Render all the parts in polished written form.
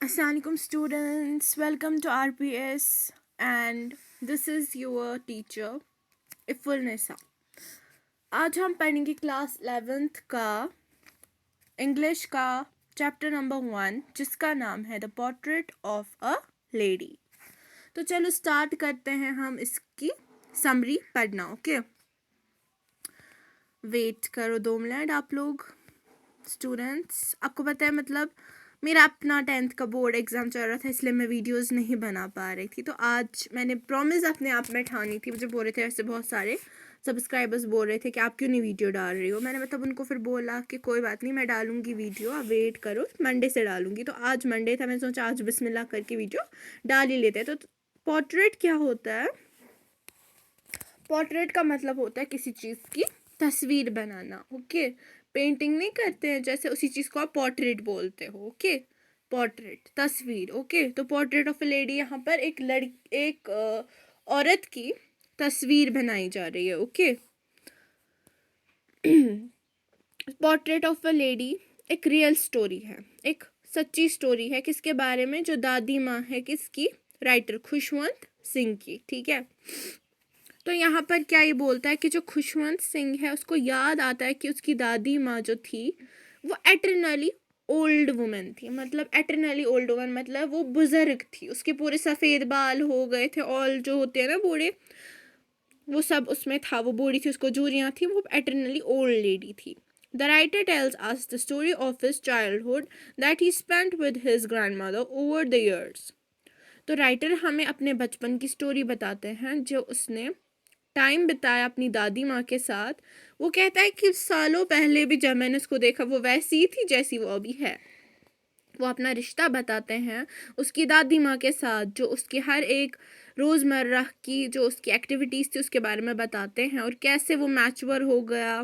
Assalamualaikum students, welcome to RPS and this is your teacher Iful Nisa. आज हम पढ़ेंगे class 11th का English का चैप्टर नंबर 1 जिसका नाम है the portrait of a lady. तो चलो स्टार्ट करते हैं हम इसकी समरी पढ़ना। ओके, वेट करो 2 मिनट आप लोग स्टूडेंट्स। आपको पता है मतलब मेरा अपना 10th का बोर्ड एग्ज़ाम चल रहा था इसलिए मैं वीडियोस नहीं बना पा रही थी। तो आज मैंने प्रॉमिस अपने आप में ठानी थी। मुझे बोल रहे थे ऐसे बहुत सारे सब्सक्राइबर्स बोल रहे थे कि आप क्यों नहीं वीडियो डाल रही हो। मैंने मतलब उनको फिर बोला कि कोई बात नहीं, मैं डालूंगी वीडियो, आप वेट करो, मंडे से डालूंगी। तो आज मंडे था, मैंने सोचा आज बिस्मिल्लाह करके वीडियो डाल ही लेते हैं। तो पोर्ट्रेट क्या होता है? पोर्ट्रेट का मतलब होता है किसी चीज़ की तस्वीर बनाना। ओके, पेंटिंग नहीं करते हैं जैसे, उसी चीज़ को आप पोर्ट्रेट बोलते हो। ओके, पोर्ट्रेट तस्वीर। ओके, तो पोर्ट्रेट ऑफ अ लेडी, यहाँ पर एक औरत की तस्वीर बनाई जा रही है। Okay, portrait of a lady एक रियल स्टोरी है, एक सच्ची स्टोरी है। किसके बारे में? जो दादी माँ है किसकी? राइटर खुशवंत सिंह की। ठीक है, तो यहाँ पर क्या ये बोलता है कि जो खुशवंत सिंह है उसको याद आता है कि उसकी दादी माँ जो थी वो एटर्नली ओल्ड वुमन थी। मतलब एटर्नली ओल्ड वुमन मतलब वो बुजुर्ग थी, उसके पूरे सफ़ेद बाल हो गए थे, ऑल जो होते हैं ना बूढ़े, वो सब उसमें था। वो बूढ़ी थी, उसको झुर्रियाँ थी, वो एटर्नली ओल्ड लेडी थी। The writer tells us the story of his childhood that he spent with his grandmother over the years. तो राइटर हमें अपने बचपन की स्टोरी बताते हैं जो उसने टाइम बिताया अपनी दादी माँ के साथ। वो कहता है कि सालों पहले भी जब मैंने उसको देखा वो वैसी ही थी जैसी वो अभी है। वो अपना रिश्ता बताते हैं उसकी दादी माँ के साथ, जो उसकी हर एक रोज़मर्रा की जो उसकी एक्टिविटीज़ थी उसके बारे में बताते हैं, और कैसे वो मैच्योर हो गया,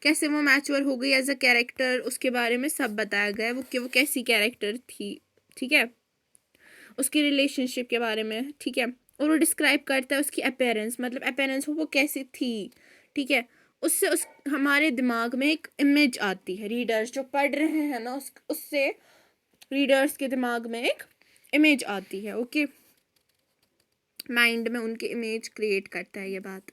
कैसे वो मैच्योर हो गई एज अ कैरेक्टर, उसके बारे में सब बताया गया है। वो कैसी कैरेक्टर थी, ठीक है, उसकी रिलेशनशिप के बारे में। ठीक है, और वो डिस्क्राइब करता है उसकी अपीयरेंस, मतलब अपीयरेंस वो कैसी थी। ठीक है, उससे हमारे दिमाग में एक इमेज आती है, रीडर्स जो पढ़ रहे हैं ना उससे रीडर्स के दिमाग में एक इमेज आती है। ओके, माइंड में उनके इमेज क्रिएट करता है ये बात।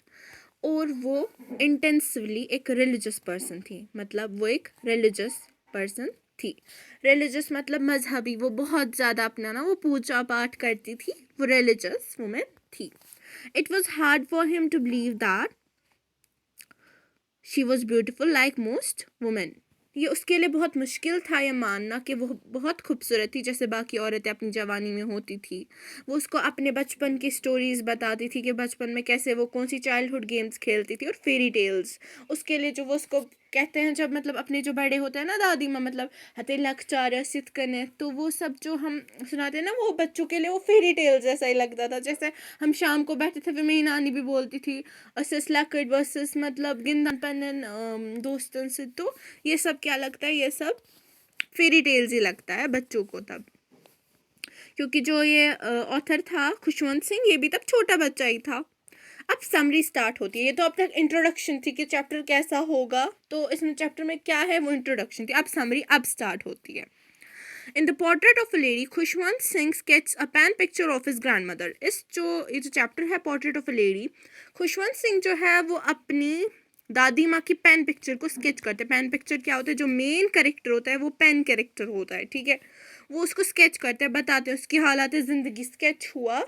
और वो इंटेंसिवली एक रिलीजियस पर्सन थी, मतलब वो एक रिलीजियस पर्सन थी। रिलीजियस मतलब मजहबी, वो बहुत ज़्यादा अपना ना वो पूजा पाठ करती थी, वो रिलीजियस वुमेन थी। It was hard for him to believe that she was beautiful like most women. ये उसके लिए बहुत मुश्किल था ये मानना कि वो बहुत खूबसूरत थी जैसे बाकी औरतें अपनी जवानी में होती थी। वो उसको अपने बचपन की स्टोरीज बताती थी कि बचपन में कैसे वो कौन सी चाइल्डहुड गेम्स खेलती थी, और फेरी टेल्स उसके लिए जो वो उसको कहते हैं जब मतलब अपने जो बड़े होते हैं ना दादी माँ, मतलब हते लखचार सित कने, तो वो सब जो हम सुनाते हैं ना वो बच्चों के लिए वो फेरी टेल्स जैसा ही लगता था। जैसे हम शाम को बैठे थे, फिर मेरी नानी भी बोलती थी असिस लकड़ वर्सेस मतलब गिंदन पन्नन दोस्तन से, तो ये सब क्या लगता है, ये सब फेरी टेल्स ही लगता है बच्चों को तब। क्योंकि जो ये ऑथर था खुशवंत सिंह, ये भी तब छोटा बच्चा ही था। अब समरी स्टार्ट होती है। ये तो अब तक इंट्रोडक्शन थी कि चैप्टर कैसा होगा, तो इसमें चैप्टर में क्या है वो इंट्रोडक्शन थी। अब समरी अब स्टार्ट होती है। In the portrait of a lady, Khushwant Singh sketches a pen picture of his grandmother. ये जो चैप्टर है portrait of a lady, Khushwant Singh जो है वो अपनी दादी माँ की पेन पिक्चर को स्केच करते हैं। पेन पिक्चर क्या होता है? जो मेन कैरेक्टर होता है वो पेन कैरेक्टर होता है। ठीक है, वो उसको स्केच करते हैं, बताते हैं उसकी हालात ज़िंदगी, स्केच हुआ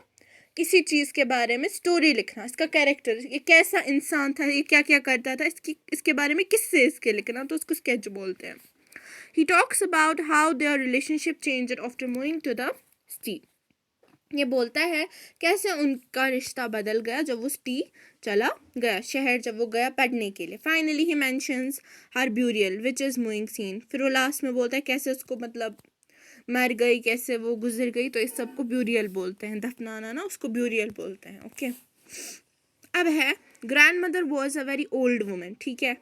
किसी चीज़ के बारे में, स्टोरी लिखना, इसका कैरेक्टर, ये कैसा इंसान था, ये क्या क्या करता था, इसके बारे में किससे इसके लिखना, तो उसको स्केच बोलते हैं। He talks about how their relationship changed after moving to the city. ये बोलता है कैसे उनका रिश्ता बदल गया जब वो सिटी चला गया, शहर जब वो गया पढ़ने के लिए। Finally he mentions her burial which is moving scene. फिर वो लास्ट में बोलता है कैसे उसको मतलब मर गई, कैसे वो गुजर गई, तो इस सब को ब्यूरियल बोलते हैं, दफनाना ना, उसको ब्यूरियल बोलते हैं। ओके, अब है grand mother was a very old women. ठीक है,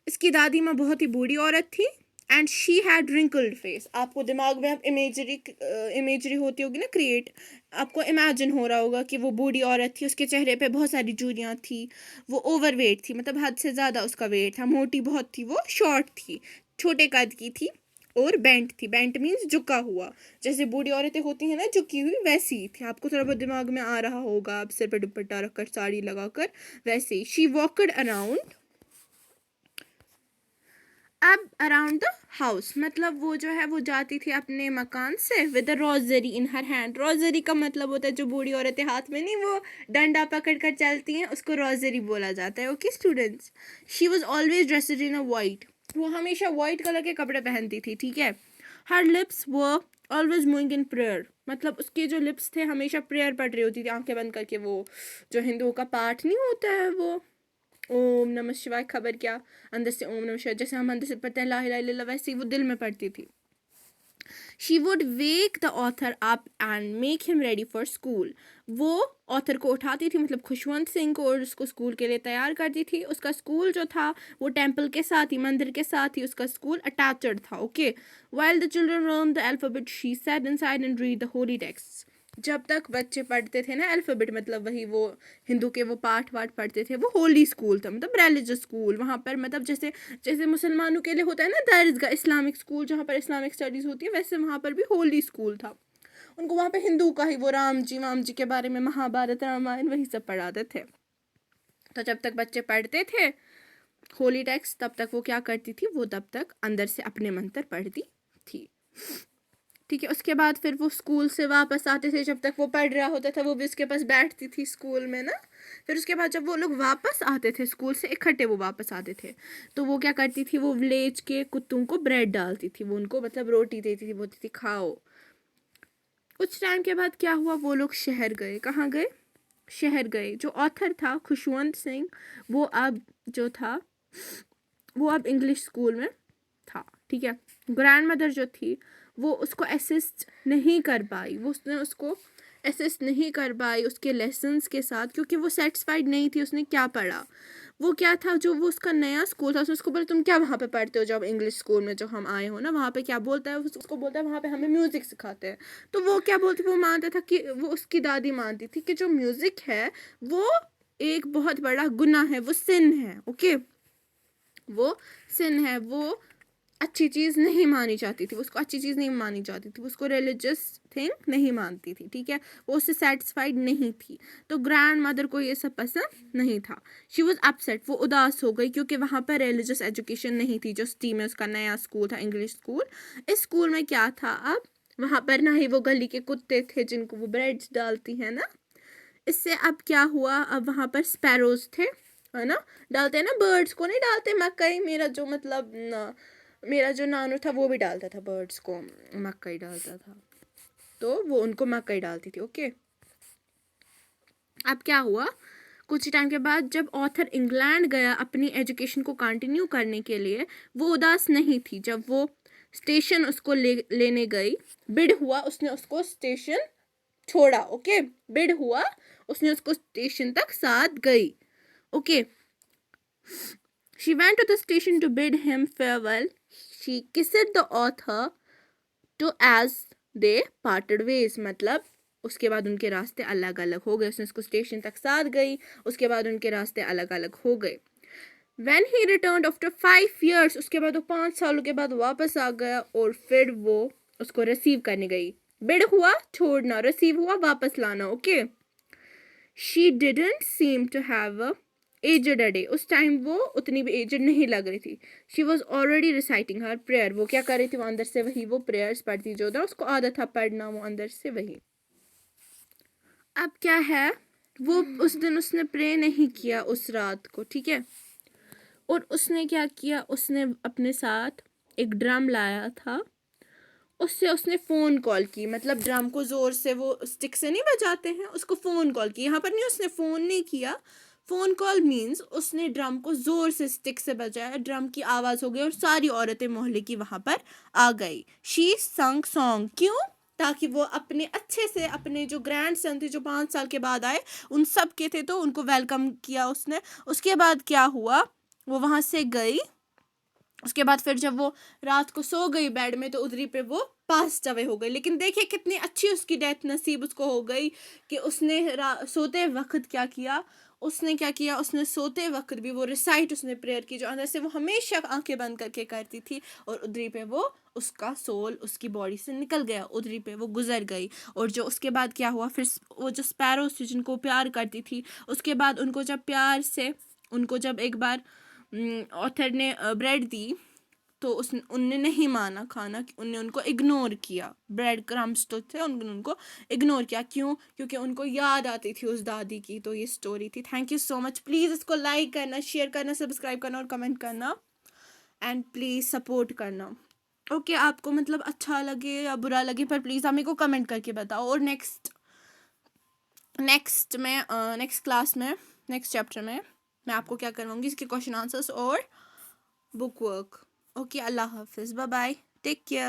इसकी दादी माँ बहुत ही बूढ़ी औरत थी। And she had wrinkled face. आपको दिमाग में अब इमेजरी होती होगी ना क्रिएट, आपको इमेजिन हो रहा होगा कि वो बूढ़ी औरत थी, उसके चेहरे पे बहुत सारी झुर्रियाँ थी, वो ओवरवेट थी, मतलब हद से ज़्यादा उसका वेट था, मोटी बहुत थी, वो शॉर्ट थी, छोटे कद की थी, और बेंट थी, बेंट मीन्स झुका हुआ, जैसे बूढ़ी औरतें होती हैं ना झुकी हुई, वैसी ही थी। आपको थोड़ा बहुत दिमाग में आ रहा होगा, आप सिर पे दुपट्टा रखकर साड़ी लगाकर, वैसे ही। शी वॉकड अराउंड, अब अराउंड द हाउस मतलब वो जो है वो जाती थी अपने मकान से with a rosary in her hand. Rosary का मतलब होता है जो बूढ़ी औरतें हाथ में नहीं वो डंडा पकड़ कर चलती हैं, उसको रोजरी बोला जाता है। Okay students, she was always dressed in a white, वो हमेशा वाइट कलर के कपड़े पहनती थी, ठीक है। हर lips were always moving in prayer, मतलब उसके जो लिप्स थे हमेशा प्रेयर पढ़ रही होती थी आंखें बंद करके, वो जो हिंदुओं का पाठ नहीं होता है वो ओम नमः शिवाय, खबर क्या, अंदर से ओम नमः शिवाय, जैसे हम अंदर से पढ़ते हैं ला इलाहा इल्लल्लाह, वैसे ही वो दिल में पढ़ती थी। She would wake the author up and make him ready for school, वो ऑथर को उठाती थी मतलब खुशवंत सिंह को, और उसको स्कूल के लिए तैयार करती थी। उसका स्कूल जो था वो टेम्पल के साथ ही, मंदिर के साथ ही उसका स्कूल अटैच्ड था। Okay, while the children learn the alphabet she set inside and read the Holi text, जब तक बच्चे पढ़ते थे ना अल्फ़ाबेट, मतलब वही वो हिंदू के वो पाठ वाठ पढ़ते थे, वो होली स्कूल था, मतलब रिलीजियस स्कूल। वहाँ पर मतलब जैसे जैसे मुसलमानों के लिए होता है ना दरगाह, इस्लामिक स्कूल जहाँ पर इस्लामिक स्टडीज़ होती है, वैसे वहाँ पर भी होली स्कूल था। उनको वहाँ पे हिंदू का ही वो राम जी वाम जी के बारे में, महाभारत रामायण वही सब पढ़ाते थे। तो जब तक बच्चे पढ़ते थे होली टेक्स्ट, तब तक वो क्या करती थी, वो तब तक अंदर से अपने मंत्र पढ़ती थी, ठीक है। उसके बाद फिर वो स्कूल से वापस आते थे, जब तक वो पढ़ रहा होता था वो भी उसके पास बैठती थी स्कूल में ना। फिर उसके बाद जब वो लोग वापस आते थे स्कूल से इकट्ठे वो वापस आते थे, तो वो क्या करती थी, वो विलेज के कुत्तों को ब्रेड डालती थी, वो उनको मतलब रोटी देती थी, बोलती थी खाओ। कुछ टाइम के बाद क्या हुआ, वो लोग शहर गए। कहाँ गए, शहर गए। जो ऑथर था खुशवंत सिंह, वो अब जो था वो अब इंग्लिश स्कूल में था, ठीक है। ग्रैंड मदर जो थी वो उसको असिस्ट नहीं कर पाई, वो उसने उसको असिस्ट नहीं कर पाई उसके लेसन्स के साथ, क्योंकि वो सेटिस्फाइड नहीं थी उसने क्या पढ़ा। वो क्या था, जो वो उसका नया स्कूल था, उसको बोला तुम क्या वहाँ पे पढ़ते हो, जब इंग्लिश स्कूल में जो हम आए हो ना वहाँ पे क्या बोलता है, उसको बोलता है वहाँ पे हमें म्यूज़िक सिखाते हैं। तो वो क्या बोलती, वो मानता था कि वो उसकी दादी मानती थी कि जो म्यूज़िक है वो एक बहुत बड़ा गुनाह है, वो सिन है। ओके, वो सिन है, वो अच्छी चीज़ नहीं मानी जाती थी, उसको अच्छी चीज़ नहीं मानी जाती थी, उसको रिलीजियस थिंग नहीं मानती थी, ठीक है। वो उससे सेटिस्फाइड नहीं थी, तो ग्रैंड मदर को ये सब पसंद नहीं था। शी वॉज अपसेट, वो उदास हो गई, क्योंकि वहाँ पर रिलीजियस एजुकेशन नहीं थी। जो सिटी में उसका नया स्कूल था इंग्लिश स्कूल, इस स्कूल में क्या था, अब वहाँ पर ना ही वो गली के कुत्ते थे जिनको वो ब्रेड्स डालती है ना, इससे अब क्या हुआ, अब वहाँ पर स्पैरोज थे, है ना, डालते हैं ना, बर्ड्स को नहीं डालते मकई, मेरा जो मतलब मेरा जो नानू था वो भी डालता था बर्ड्स को, मकई डालता था, तो वो उनको मकई डालती थी। ओके, अब क्या हुआ, कुछ टाइम के बाद जब ऑथर इंग्लैंड गया अपनी एजुकेशन को कंटिन्यू करने के लिए, वो उदास नहीं थी। जब वो स्टेशन उसको लेने गई, बिड हुआ, उसने उसको स्टेशन छोड़ा। ओके, बिड हुआ, उसने उसको स्टेशन तक साथ गई। Okay, she went to the station to bid him farewell. She kissed the author to as they parted ways, मतलब उसके बाद उनके रास्ते अलग अलग हो गए। उसने उसको स्टेशन तक साथ गई, उसके बाद उनके रास्ते अलग अलग हो गए। When he returned after 5 years, उसके बाद वो 5 सालों के बाद वापस आ गया, और फिर वो उसको रिसीव करने गई। बिड हुआ छोड़ना, रिसीव हुआ वापस लाना। Okay, she didn't seem to have a aged a day, उस टाइम वो उतनी भी एजड नहीं लग रही थी। she was already reciting her prayer, वो क्या कर रही थी, वो अंदर से वही वो प्रेयर्स पढ़ती जो था, उसको आदत था पढ़ना, वो अंदर से वही। अब क्या है, वो उस दिन उसने प्रे नहीं किया उस रात को, ठीक है। और उसने क्या किया, उसने अपने साथ एक ड्रम लाया था, उससे उसने फ़ोन कॉल की, मतलब ड्रम को ज़ोर से वो स्टिक से नहीं बजाते हैं, उसको फ़ोन कॉल की। यहाँ पर नहीं, उसने फ़ोन नहीं किया, फ़ोन कॉल मीन्स उसने ड्रम को ज़ोर से स्टिक से बजाया, ड्रम की आवाज़ हो गई और सारी औरतें मोहल्ले की वहाँ पर आ गई। शी संग सॉन्ग, क्यों, ताकि वो अपने अच्छे से अपने जो ग्रैंड सन थे जो 5 साल के बाद आए उन सब के थे, तो उनको वेलकम किया उसने। उसके बाद क्या हुआ, वो वहाँ से गई। उसके बाद फिर जब वो रात को सो गई बेड में, तो उधरी पे वो पास अवे हो गई। लेकिन देखिए कितनी अच्छी उसकी डेथ नसीब उसको हो गई कि उसने सोते वक्त क्या किया, उसने क्या किया, उसने सोते वक्त भी वो रिसाइट उसने प्रेयर की जो अंदर से वो हमेशा आंखें बंद करके करती थी, और उधरी पे वो उसका सोल उसकी बॉडी से निकल गया, उधरी पे वो गुजर गई। और जो उसके बाद क्या हुआ, फिर वो जो स्पैरोज थी जिनको प्यार करती थी, उसके बाद उनको जब प्यार से उनको जब एक बार ऑथर ने ब्रेड दी, तो उनने नहीं माना खाना, उनने उनको इग्नोर किया। ब्रेड क्रम्स तो थे, उन्होंने उनको इग्नोर किया। क्यों? क्योंकि उनको याद आती थी उस दादी की। तो ये स्टोरी थी। Thank you so much. Please इसको लाइक करना, शेयर करना, सब्सक्राइब करना और कमेंट करना, एंड प्लीज़ सपोर्ट करना। ओके, आपको मतलब अच्छा लगे या बुरा लगे, पर प्लीज़ आप मेरे को कमेंट करके बताओ। और नेक्स्ट क्लास में, नेक्स्ट चैप्टर में मैं आपको क्या करवाऊंगी, इसके क्वेश्चन आंसर्स और बुक वर्क। ओके, अल्लाह हाफिज़, बाय बाय, टेक केयर।